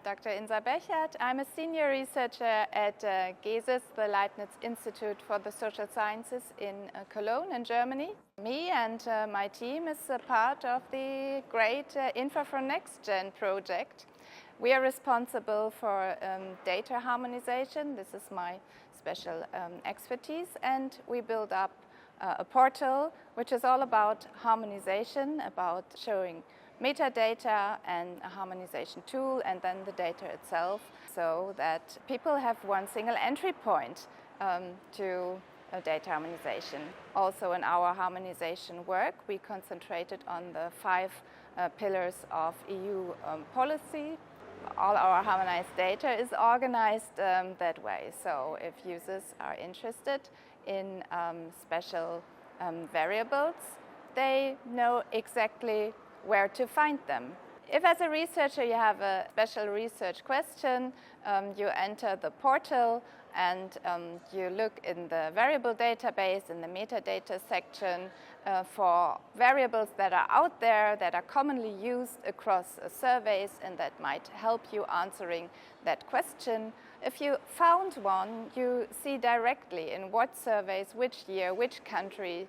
Dr. Insa Bechert. I'm a senior researcher at CESSDA, the Leibniz Institute for the Social Sciences in Cologne in Germany. Me and my team is a part of the great I4NG project. We are responsible for data harmonization. This is my special expertise, and we build up a portal which is all about harmonization, about showing metadata and a harmonization tool, and then the data itself, so that people have one single entry point to data harmonization. Also in our harmonization work, we concentrated on the 5 pillars of EU policy. All our harmonized data is organized that way. So if users are interested in special variables, they know exactly where to find them. If as a researcher you have a special research question, you enter the portal and you look in the variable database, in the metadata section, for variables that are out there, that are commonly used across surveys and that might help you answering that question. If you found one, you see directly in what surveys, which year, which country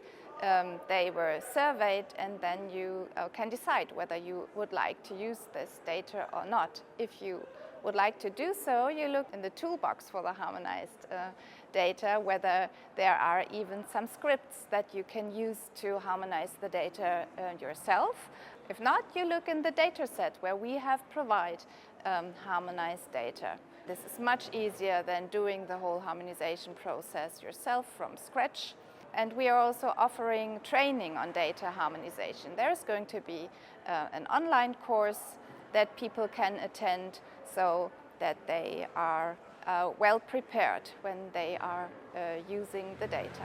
they were surveyed, and then you can decide whether you would like to use this data or not. If you would like to do so, you look in the toolbox for the harmonized data, whether there are even some scripts that you can use to harmonize the data yourself. If not, you look in the data set where we have provided harmonized data. This is much easier than doing the whole harmonization process yourself from scratch. And we are also offering training on data harmonization. There is going to be an online course that people can attend so that they are well prepared when they are using the data.